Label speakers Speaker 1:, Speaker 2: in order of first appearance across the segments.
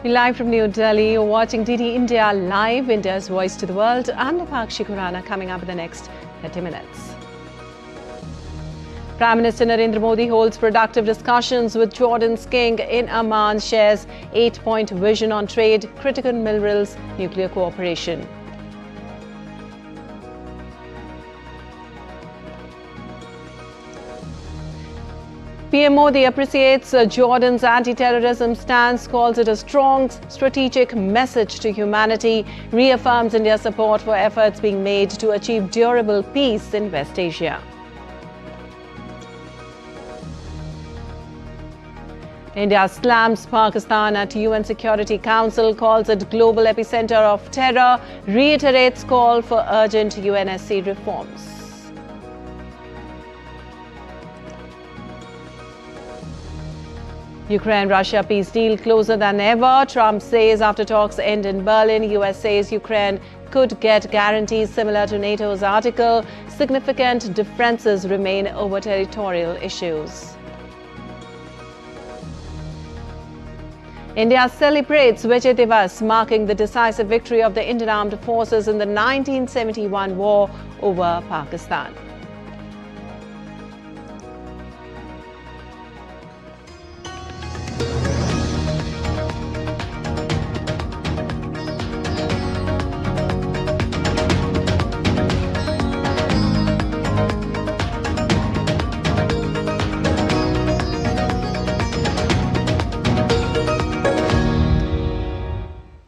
Speaker 1: Live from New Delhi, you're watching DD India Live, India's voice to the world. I'm Nipakshi Khurana, coming up in the next 30 minutes. Prime Minister Narendra Modi holds productive discussions with Jordan's king in Amman, shares 8-point vision on trade, critical minerals, nuclear cooperation. PM Modi appreciates Jordan's anti-terrorism stance, calls it a strong strategic message to humanity, reaffirms India's support for efforts being made to achieve durable peace in West Asia. India slams Pakistan at UN Security Council, calls it global epicenter of terror, reiterates call for urgent UNSC reforms. Ukraine-Russia peace deal closer than ever. Trump says after talks end in Berlin, US says Ukraine could get guarantees similar to NATO's article. Significant differences remain over territorial issues. India celebrates Vijay Divas, marking the decisive victory of the Indian Armed Forces in the 1971 war over Pakistan.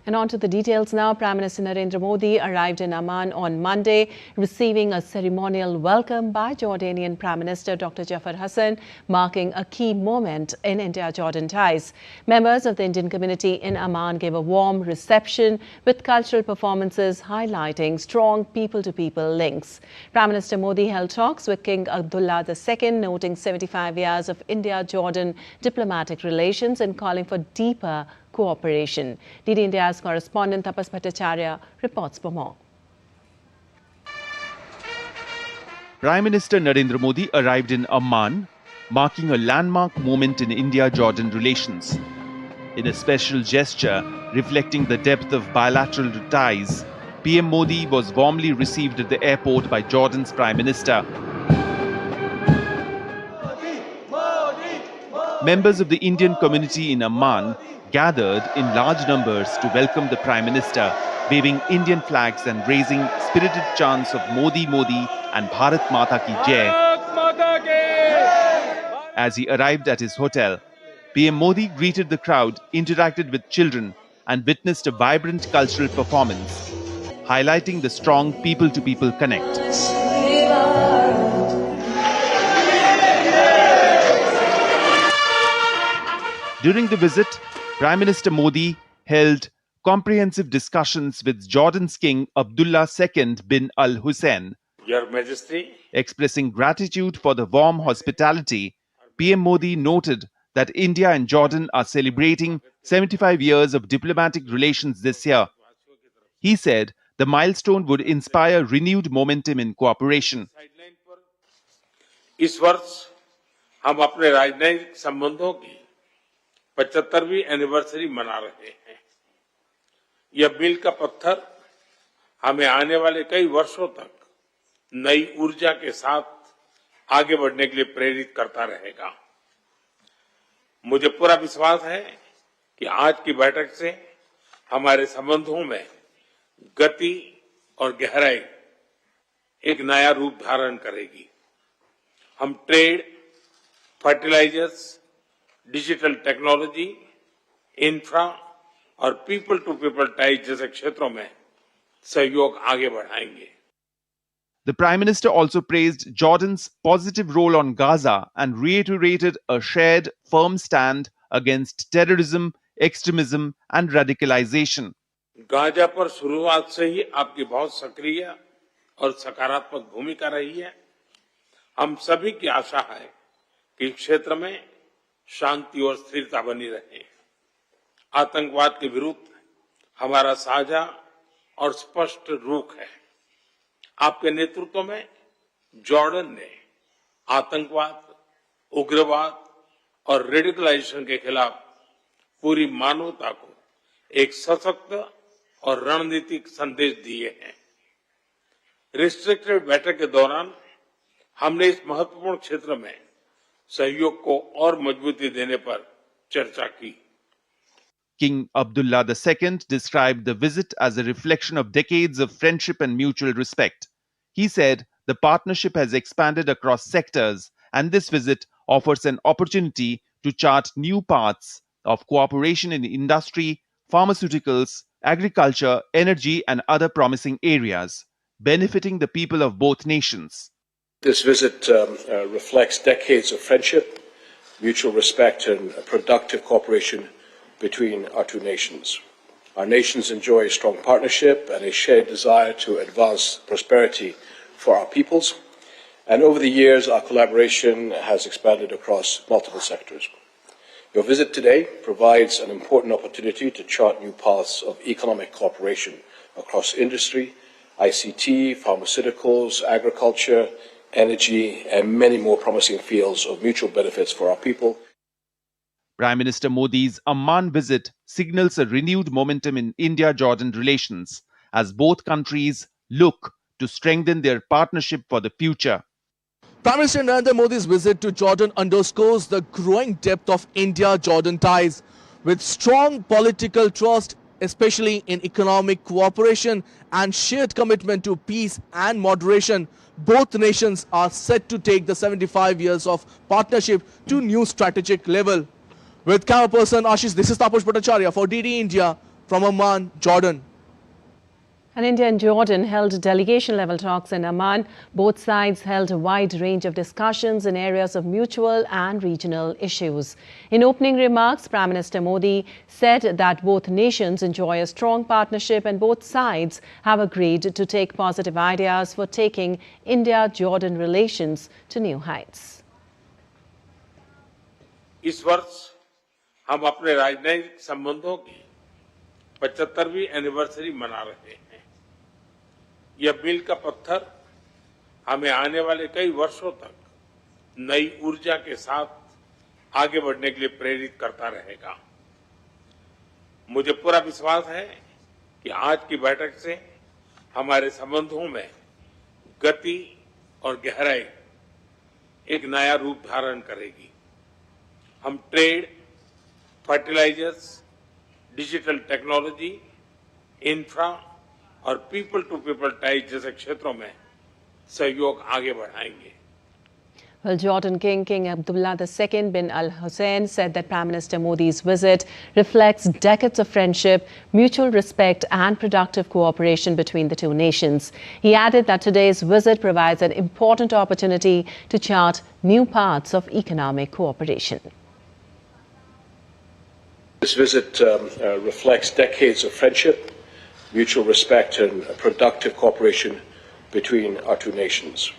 Speaker 1: And on to the details now. Prime Minister Narendra Modi arrived in Amman on Monday, receiving a ceremonial welcome by Jordanian Prime Minister Dr. Jafar Hassan, marking a key moment in India-Jordan ties. Members of the Indian community in Amman gave a warm reception with cultural performances highlighting strong people-to-people links. Prime Minister Modi held talks with King Abdullah II, noting 75 years of India-Jordan diplomatic relations and calling for deeper cooperation. DD India's correspondent Tapas Bhattacharya reports for more.
Speaker 2: Prime Minister Narendra Modi arrived in Amman, marking a landmark moment in India-Jordan relations. In a special gesture reflecting the depth of bilateral ties, PM Modi was warmly received at the airport by Jordan's Prime Minister. Members of the Indian community in Amman gathered in large numbers to welcome the Prime Minister, waving Indian flags and raising spirited chants of Modi Modi and Bharat Mata Ki Jai. As he arrived at his hotel, PM Modi greeted the crowd, interacted with children and witnessed a vibrant cultural performance, highlighting the strong people-to-people connect. During the visit, Prime Minister Modi held comprehensive discussions with Jordan's King Abdullah II bin Al-Hussein.
Speaker 3: Your Majesty,
Speaker 2: expressing gratitude for the warm hospitality, PM Modi noted that India and Jordan are celebrating 75 years of diplomatic relations this year. He said the milestone would inspire renewed momentum in cooperation.
Speaker 3: इस वर्ष हम अपने राजनयिक संबंधों की 75वीं anniversary मना रहे हैं। यह मील का पत्थर हमें आने वाले कई वर्षों तक नई ऊर्जा के साथ आगे बढ़ने के लिए प्रेरित करता रहेगा। मुझे पूरा विश्वास है कि आज की बैठक से हमारे संबंधों में गति और गहराई एक नया रूप धारण करेगी। हम trade, fertilisers, digital technology, infra और पीपल टू पीपल टाइज जैसे क्षेत्रों में सहयोग आगे बढ़ाएंगे।
Speaker 2: The Prime Minister also praised Jordan's positive role on Gaza and reiterated a shared, firm stand against terrorism, extremism and radicalization.
Speaker 3: Gaza पर शुरुआत से ही आपकी बहुत सक्रिय और सकारात्मक भूमिका रही है। हम सभी की आशा है कि क्षेत्र में शांति और स्थिरता बनी रहे। आतंकवाद के विरुद्ध हमारा साझा और स्पष्ट रुख है। आपके नेतृत्व में जॉर्डन ने आतंकवाद, उग्रवाद और रेडिकलाइजेशन के खिलाफ पूरी मानवता को एक सशक्त और रणनीतिक संदेश दिए हैं। रिस्ट्रिक्टेड बैठक के दौरान हमने इस महत्वपूर्ण क्षेत्र में सहयोग को और मजबूती देने पर चर्चा की।
Speaker 2: King Abdullah II described the visit as a reflection of decades of friendship and mutual respect. He said the partnership has expanded across sectors, and this visit offers an opportunity to chart new paths of cooperation in industry, pharmaceuticals, agriculture, energy, and other promising areas, benefiting the people of both nations.
Speaker 4: This visit reflects decades of friendship, mutual respect, and productive cooperation between our two nations. Our nations enjoy a strong partnership and a shared desire to advance prosperity for our peoples. And over the years, our collaboration has expanded across multiple sectors. Your visit today provides an important opportunity to chart new paths of economic cooperation across industry, ICT, pharmaceuticals, agriculture, energy, and many more promising fields of mutual benefits for our people.
Speaker 2: Prime Minister Modi's Amman visit signals a renewed momentum in India-Jordan relations as both countries look to strengthen their partnership for the future.
Speaker 5: Prime Minister Narendra Modi's visit to Jordan underscores the growing depth of India-Jordan ties. With strong political trust, especially in economic cooperation and shared commitment to peace and moderation, both nations are set to take the 75 years of partnership to new strategic level. With camera person Ashish, this is Taposh Bhattacharya for DD India from Amman, Jordan.
Speaker 1: And India and Jordan held delegation-level talks in Amman. Both sides held a wide range of discussions in areas of mutual and regional issues. In opening remarks, Prime Minister Modi said that both nations enjoy a strong partnership and both sides have agreed to take positive ideas for taking India-Jordan relations to new heights.
Speaker 3: इस वर्ष हम अपने राजनयिक संबंधों की 75वीं anniversary मना रहे हैं। यह मील का पत्थर हमें आने वाले कई वर्षों तक नई ऊर्जा के साथ आगे बढ़ने के लिए प्रेरित करता रहेगा। मुझे पूरा विश्वास है कि आज की बैठक से हमारे संबंधों में गति और गहराई एक नया रूप धारण करेगी। हम trade, fertilisers, digital technology, infra और पीपल टू पीपल टाइज जैसे क्षेत्रों में सहयोग आगे बढ़ाएंगे।
Speaker 1: Well, Jordan King Abdullah II bin Al Hussein said that Prime Minister Modi's visit reflects decades of friendship, mutual respect and productive cooperation between the two nations. He added that today's visit provides an important opportunity to chart new paths of economic cooperation.
Speaker 4: This visit reflects decades of friendship, mutual respect and productive cooperation between our two nations.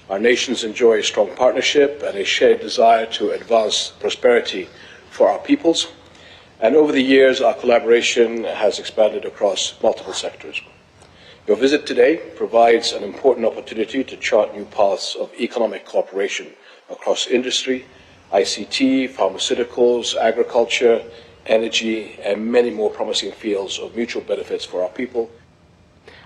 Speaker 4: Our nations enjoy a strong partnership and a shared desire to advance prosperity for our peoples. And over the years, our collaboration has expanded across multiple sectors. Your visit today provides an important opportunity to chart new paths of economic cooperation across industry, ICT, pharmaceuticals, agriculture, energy, and many more promising fields of mutual benefits for our people.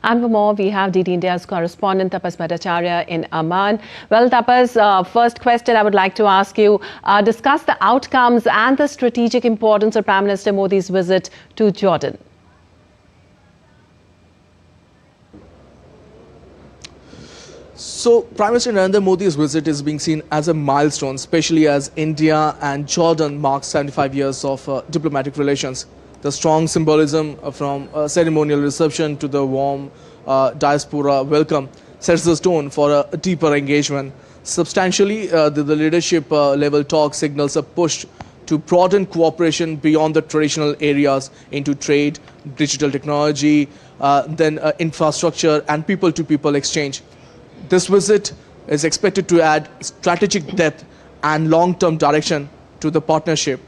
Speaker 1: And for more, we have DD India's correspondent Tapas Bhattacharya in Amman. Well, Tapas, first question I would like to ask you, discuss the outcomes and the strategic importance of Prime Minister Modi's visit to Jordan.
Speaker 5: So, Prime Minister Narendra Modi's visit is being seen as a milestone, especially as India and Jordan mark 75 years of diplomatic relations. The strong symbolism from a ceremonial reception to the warm diaspora welcome sets the tone for a deeper engagement. Substantially, the leadership level talk signals a push to broaden cooperation beyond the traditional areas into trade, digital technology, then infrastructure and people-to-people exchange. This visit is expected to add strategic depth and long-term direction to the partnership.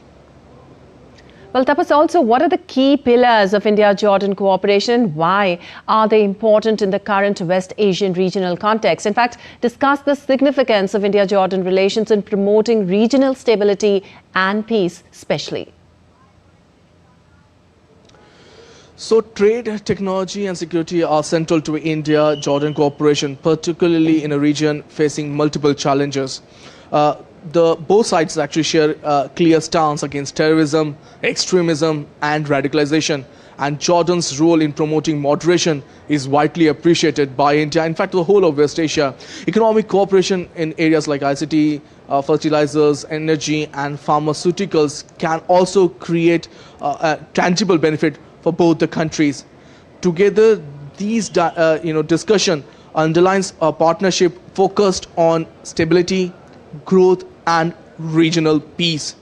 Speaker 1: Well, Tapas, also, what are the key pillars of India-Jordan cooperation? Why are they important in the current West Asian regional context? In fact, discuss the significance of India-Jordan relations in promoting regional stability and peace, especially.
Speaker 5: So trade, technology and security are central to India-Jordan cooperation, particularly in a region facing multiple challenges. Both sides actually share a clear stance against terrorism, extremism and radicalization. And Jordan's role in promoting moderation is widely appreciated by India, in fact the whole of West Asia. Economic cooperation in areas like ICT, fertilizers, energy and pharmaceuticals can also create a tangible benefit for both the countries. Together, these discussion underlines a partnership focused on stability, growth and regional peace.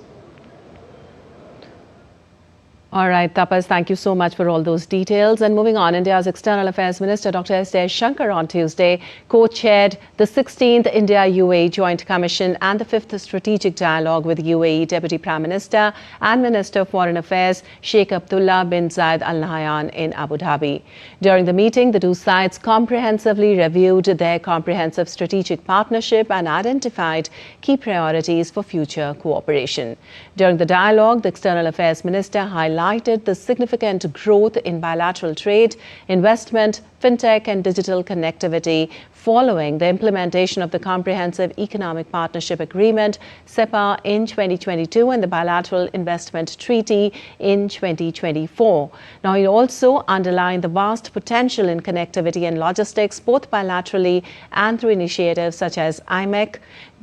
Speaker 1: All right, Tapas, thank you so much for all those details. And moving on, India's External Affairs Minister Dr. S. Jaishankar on Tuesday co-chaired the 16th India-UAE Joint Commission and the 5th Strategic Dialogue with UAE Deputy Prime Minister and Minister of Foreign Affairs Sheikh Abdullah bin Zayed Al Nahyan in Abu Dhabi. During the meeting, the two sides comprehensively reviewed their comprehensive strategic partnership and identified key priorities for future cooperation. During the dialogue, the External Affairs Minister highlighted the significant growth in bilateral trade, investment, fintech and digital connectivity following the implementation of the Comprehensive Economic Partnership Agreement (CEPA) in 2022 and the Bilateral Investment Treaty in 2024. Now, he also underlined the vast potential in connectivity and logistics, both bilaterally and through initiatives such as IMEC.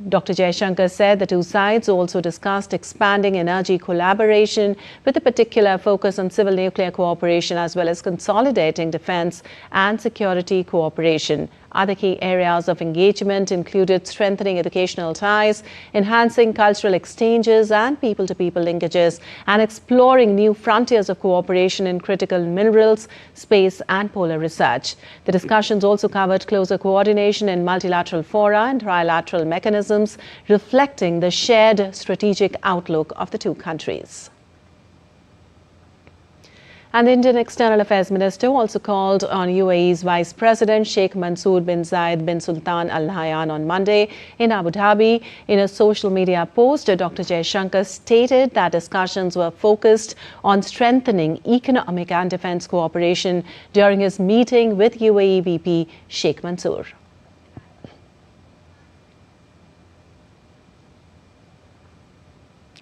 Speaker 1: Dr. Jaishankar said the two sides also discussed expanding energy collaboration with a particular focus on civil nuclear cooperation as well as consolidating defense and security cooperation. Other key areas of engagement included strengthening educational ties, enhancing cultural exchanges and people-to-people linkages, and exploring new frontiers of cooperation in critical minerals, space and polar research. The discussions also covered closer coordination in multilateral fora and trilateral mechanisms, reflecting the shared strategic outlook of the two countries. And the Indian External Affairs Minister also called on UAE's Vice President Sheikh Mansour bin Zayed bin Sultan Al Nahyan on Monday in Abu Dhabi. In a social media post, Dr. Jaishankar stated that discussions were focused on strengthening economic and defense cooperation during his meeting with UAE VP Sheikh Mansour.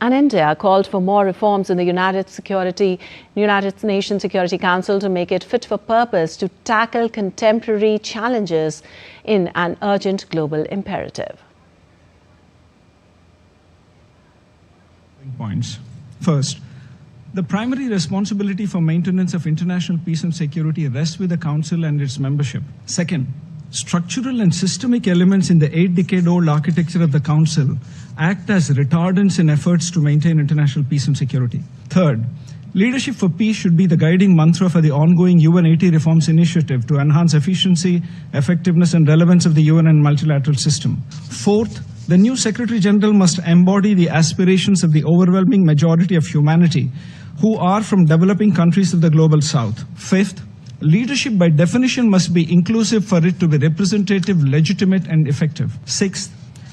Speaker 1: And India called for more reforms in the United Nations Security Council to make it fit for purpose to tackle contemporary challenges in an urgent global imperative.
Speaker 6: Points. First, the primary responsibility for maintenance of international peace and security rests with the Council and its membership. Second, structural and systemic elements in the 8-decade-old architecture of the Council act as retardants in efforts to maintain international peace and security. Third, leadership for peace should be the guiding mantra for the ongoing UN 80 reforms initiative to enhance efficiency, effectiveness and relevance of the UN and multilateral system. Fourth, the new Secretary General must embody the aspirations of the overwhelming majority of humanity who are from developing countries of the global south. Fifth, leadership by definition must be inclusive for it to be representative, legitimate and effective. Sixth,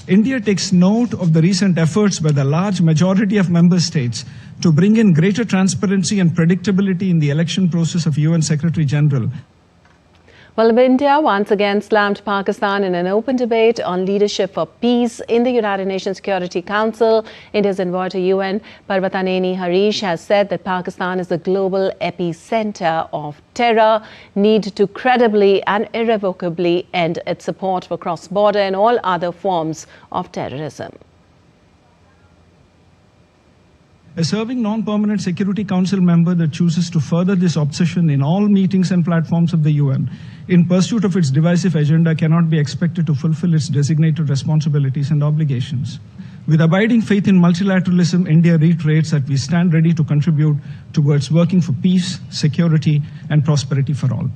Speaker 6: India takes note of the recent efforts by the large majority of member states to bring in greater transparency and predictability in the election process of UN Secretary General.
Speaker 1: Well, India once again slammed Pakistan in an open debate on leadership for peace in the United Nations Security Council. India's envoy to UN, Parvataneni Harish, has said that Pakistan is the global epicenter of terror, need to credibly and irrevocably end its support for cross-border and all other forms of terrorism.
Speaker 6: A serving non-permanent Security Council member that chooses to further this obsession in all meetings and platforms of the UN in pursuit of its divisive agenda cannot be expected to fulfill its designated responsibilities and obligations. With abiding faith in multilateralism, India reiterates that we stand ready to contribute towards working for peace, security and prosperity for all.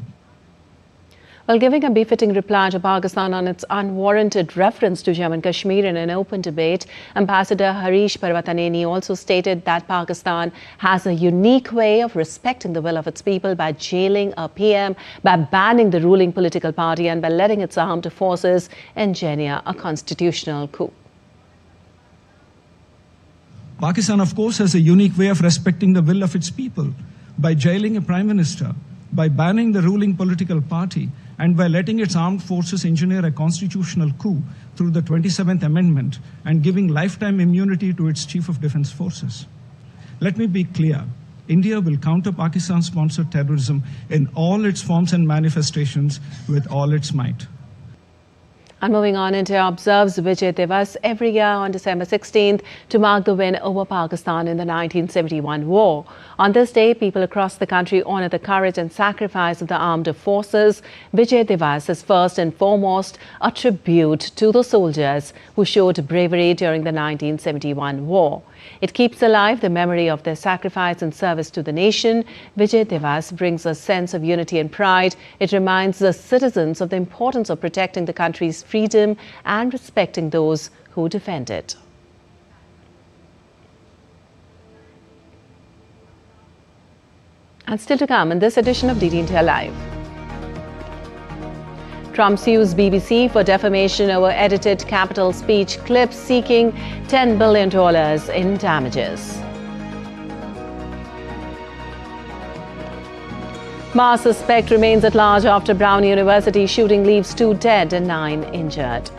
Speaker 1: While giving a befitting reply to Pakistan on its unwarranted reference to Jammu and Kashmir in an open debate, Ambassador Harish Parvataneni also stated that Pakistan has a unique way of respecting the will of its people by jailing a PM, by banning the ruling political party and by letting its armed forces engineer a constitutional coup.
Speaker 6: Pakistan, of course, has a unique way of respecting the will of its people. by jailing a prime minister, by banning the ruling political party, and by letting its armed forces engineer a constitutional coup through the 27th Amendment and giving lifetime immunity to its Chief of Defense Forces. Let me be clear. India will counter Pakistan-sponsored terrorism in all its forms and manifestations with all its might.
Speaker 1: And moving on, India observes Vijay Divas every year on December 16th to mark the win over Pakistan in the 1971 war. On this day, people across the country honor the courage and sacrifice of the armed forces. Vijay Divas is first and foremost a tribute to the soldiers who showed bravery during the 1971 war. It keeps alive the memory of their sacrifice and service to the nation. Vijay Divas brings a sense of unity and pride. It reminds the citizens of the importance of protecting the country's freedom and respecting those who defend it. And still to come in this edition of DD India Live. Trump sues BBC for defamation over edited Capitol speech clips, seeking $10 billion in damages. Mars suspect remains at large after Brown University shooting leaves 2 dead and 9 injured.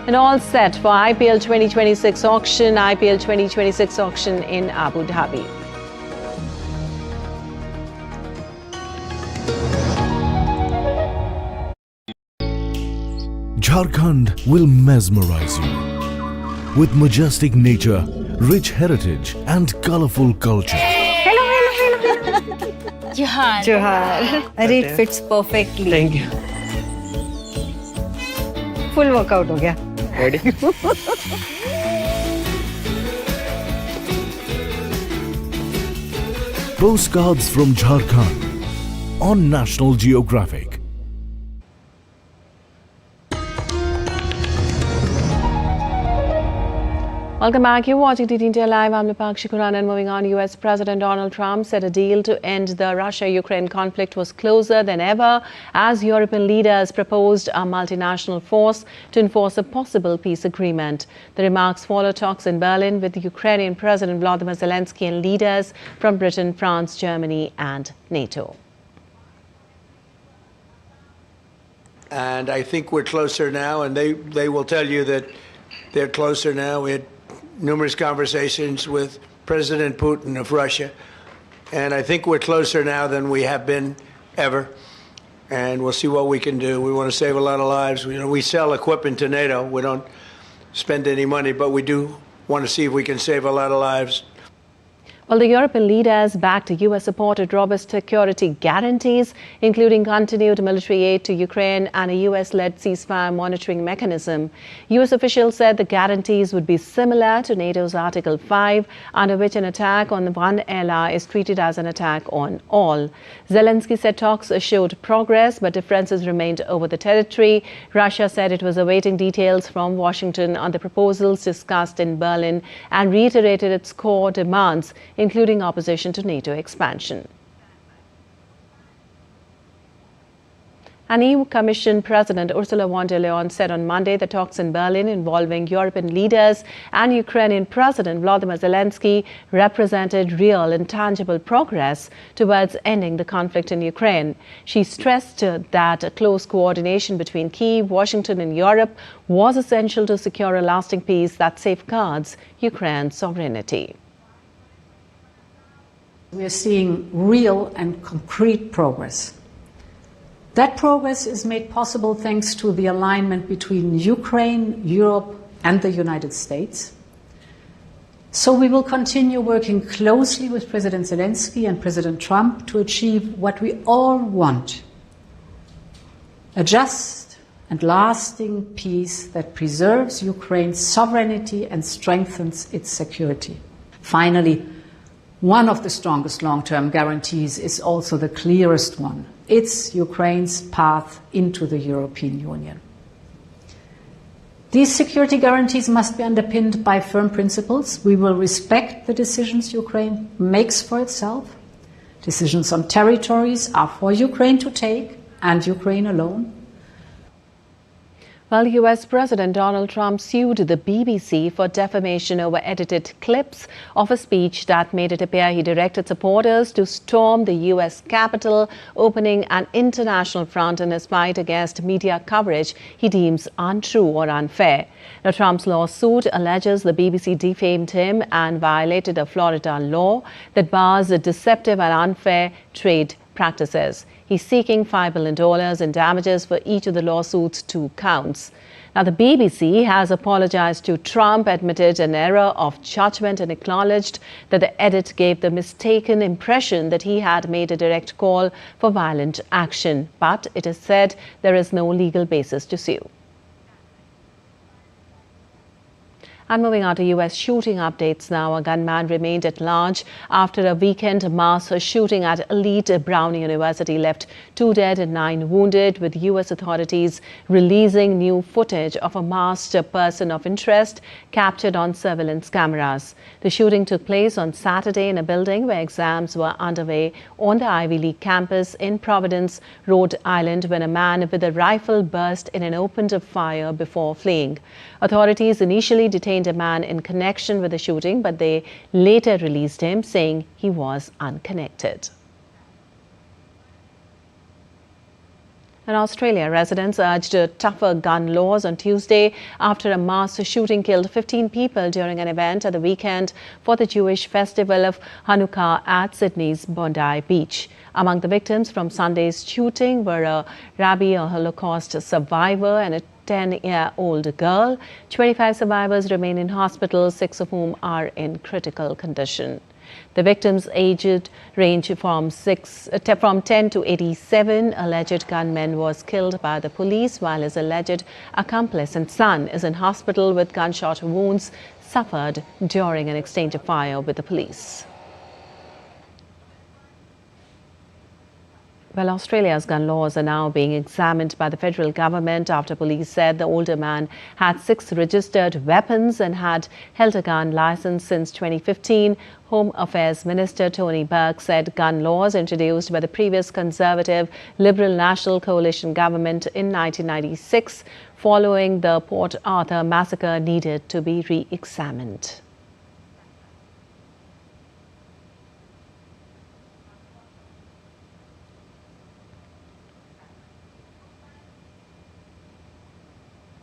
Speaker 1: And all set for IPL 2026 auction, IPL 2026 auction in Abu Dhabi.
Speaker 7: Jharkhand will mesmerize you with majestic nature, rich heritage and colorful culture.
Speaker 8: Hello. Johar. It fits perfectly.
Speaker 9: Thank you.
Speaker 8: Full workout ho gaya.
Speaker 9: Ready?
Speaker 7: Postcards from Jharkhand on National Geographic.
Speaker 1: Welcome back. You're watching DD India Live. I'm Nipakshi Kuran, and moving on, US President Donald Trump said a deal to end the Russia-Ukraine conflict was closer than ever as European leaders proposed a multinational force to enforce a possible peace agreement. The remarks follow talks in Berlin with the Ukrainian President Volodymyr Zelensky and leaders from Britain, France, Germany and NATO.
Speaker 10: And I think we're closer now, and they will tell you that they're closer now. We had numerous conversations with President Putin of Russia, and I think we're closer now than we have been ever, and we'll see what we can do. We want to save a lot of lives. We sell equipment to NATO. We don't spend any money, but we do want to see if we can save a lot of lives.
Speaker 1: Well, the European leaders backed US-supported robust security guarantees, including continued military aid to Ukraine and a US-led ceasefire monitoring mechanism. US officials said the guarantees would be similar to NATO's Article 5, under which an attack on one ally is treated as an attack on all. Zelensky said talks showed progress, but differences remained over the territory. Russia said it was awaiting details from Washington on the proposals discussed in Berlin and reiterated its core demands, including opposition to NATO expansion. And EU Commission President Ursula von der Leyen said on Monday the talks in Berlin involving European leaders and Ukrainian President Volodymyr Zelensky represented real and tangible progress towards ending the conflict in Ukraine. She stressed that close coordination between Kyiv, Washington and Europe was essential to secure a lasting peace that safeguards Ukraine's sovereignty.
Speaker 11: We are seeing real and concrete progress. That progress is made possible thanks to the alignment between Ukraine, Europe, and the United States. So we will continue working closely with President Zelensky and President Trump to achieve what we all want: a just and lasting peace that preserves Ukraine's sovereignty and strengthens its security. Finally, one of the strongest long-term guarantees is also the clearest one. It's Ukraine's path into the European Union. These security guarantees must be underpinned by firm principles. We will respect the decisions Ukraine makes for itself. Decisions on territories are for Ukraine to take, and Ukraine alone.
Speaker 1: Well, US President Donald Trump sued the BBC for defamation over edited clips of a speech that made it appear he directed supporters to storm the US Capitol, opening an international front in his fight against media coverage he deems untrue or unfair. Now, Trump's lawsuit alleges the BBC defamed him and violated a Florida law that bars deceptive and unfair trade practices. He's seeking $5 billion in damages for each of the lawsuit's 2 counts. Now, the BBC has apologized to Trump, admitted an error of judgment, and acknowledged that the edit gave the mistaken impression that he had made a direct call for violent action. But it is said there is no legal basis to sue. And moving on to U.S. shooting updates now. A gunman remained at large after a weekend mass shooting at elite Brown University left 2 dead and 9 wounded, with U.S. authorities releasing new footage of a masked person of interest captured on surveillance cameras. The shooting took place on Saturday in a building where exams were underway on the Ivy League campus in Providence, Rhode Island, when a man with a rifle burst in and opened fire before fleeing. Authorities initially detained a man in connection with the shooting, but they later released him, saying he was unconnected. In Australia, residents urged tougher gun laws on Tuesday after a mass shooting killed 15 people during an event at the weekend for the Jewish festival of Hanukkah at Sydney's Bondi Beach. Among the victims from Sunday's shooting were a rabbi, a Holocaust survivor, and a 10-year-old girl. 25 survivors remain in hospital, 6 of whom are in critical condition. The victims' ages range from 10 to 87. Alleged gunman was killed by the police, while his alleged accomplice and son is in hospital with gunshot wounds suffered during an exchange of fire with the police. Well, Australia's gun laws are now being examined by the federal government after police said the older man had 6 registered weapons and had held a gun license since 2015. Home Affairs Minister Tony Burke said gun laws introduced by the previous Conservative Liberal National Coalition government in 1996 following the Port Arthur massacre needed to be re-examined.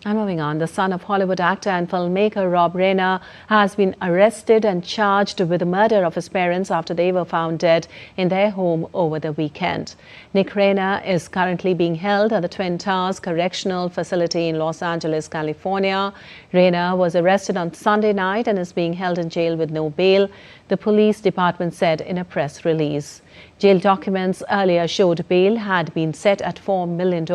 Speaker 1: And moving on, the son of Hollywood actor and filmmaker Rob Reiner has been arrested and charged with the murder of his parents after they were found dead in their home over the weekend. Nick Reiner is currently being held at the Twin Towers Correctional Facility in Los Angeles, California. Reiner was arrested on Sunday night and is being held in jail with no bail, the police department said in a press release. Jail documents earlier showed bail had been set at $4 million.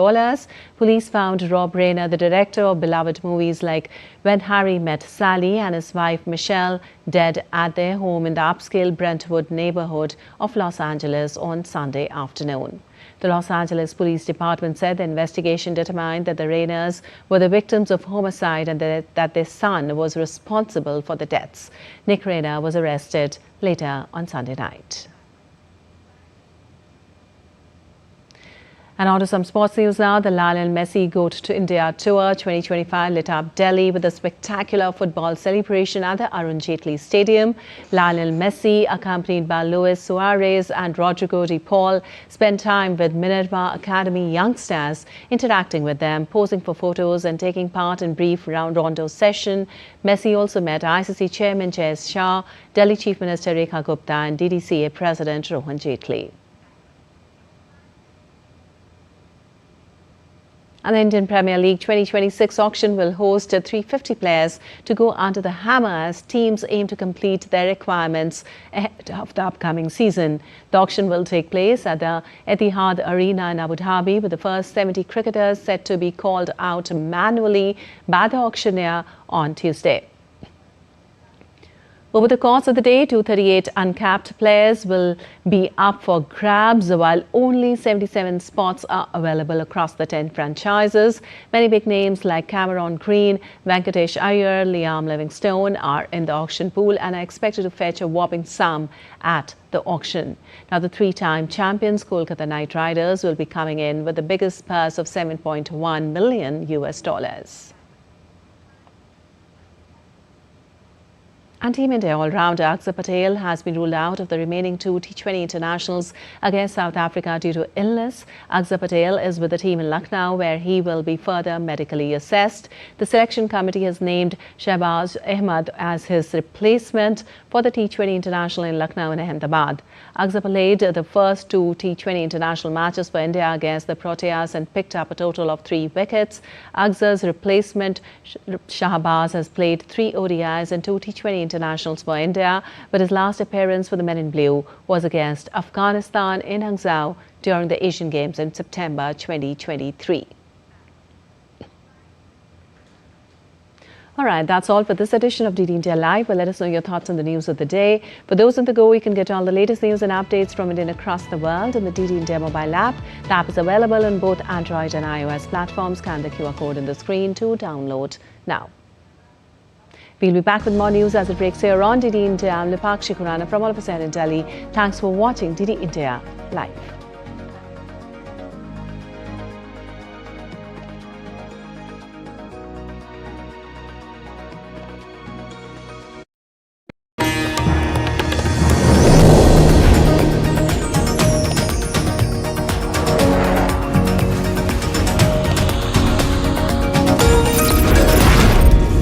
Speaker 1: Police found Rob Reiner, the director of beloved movies like When Harry Met Sally, and his wife Michelle, dead at their home in the upscale Brentwood neighborhood of Los Angeles on Sunday afternoon. The Los Angeles Police Department said the investigation determined that the Reiners were the victims of homicide and that their son was responsible for the deaths. Nick Reiner was arrested later on Sunday night. And on to some sports news now. The Lionel Messi Goat to India Tour 2025 lit up Delhi with a spectacular football celebration at the Arun Jaitley Stadium. Lionel Messi, accompanied by Luis Suarez and Rodrigo de Paul, spent time with Minerva Academy youngsters, interacting with them, posing for photos and taking part in brief rondo session. Messi also met ICC Chairman Jay Shah, Delhi Chief Minister Rekha Gupta and DDCA President Rohan Jaitley. And the Indian Premier League 2026 auction will host 350 players to go under the hammer as teams aim to complete their requirements ahead of the upcoming season. The auction will take place at the Etihad Arena in Abu Dhabi, with the first 70 cricketers set to be called out manually by the auctioneer on Tuesday. Over the course of the day, 238 uncapped players will be up for grabs, while only 77 spots are available across the 10 franchises. Many big names like Cameron Green, Venkatesh Iyer, Liam Livingstone are in the auction pool and are expected to fetch a whopping sum at the auction. Now, the three-time champions Kolkata Knight Riders will be coming in with the biggest purse of $7.1 million US. And Team India all-rounder Akshar Patel has been ruled out of the remaining 2 T20 internationals against South Africa due to illness. Akshar Patel is with the team in Lucknow, where he will be further medically assessed. The selection committee has named Shahbaz Ahmed as his replacement for the T20 international in Lucknow and Ahmedabad. Akshar played the first 2 T20 international matches for India against the Proteas and picked up a total of 3 wickets. Akshar's replacement Shahbaz has played 3 ODIs and 2 T20 internationals for India, but his last appearance for the Men in Blue was against Afghanistan in Hangzhou during the Asian Games in September 2023. All right, that's all for this edition of DD India Live. Well, let us know your thoughts on the news of the day. For those on the go, you can get all the latest news and updates from India and across the world in the DD India mobile app. The app is available on both Android and iOS platforms. Scan the QR code on the screen to download now. We'll be back with more news as it breaks here on DD India. I'm Lipakshi Khurana from all of us here in Delhi. Thanks for watching DD India Live.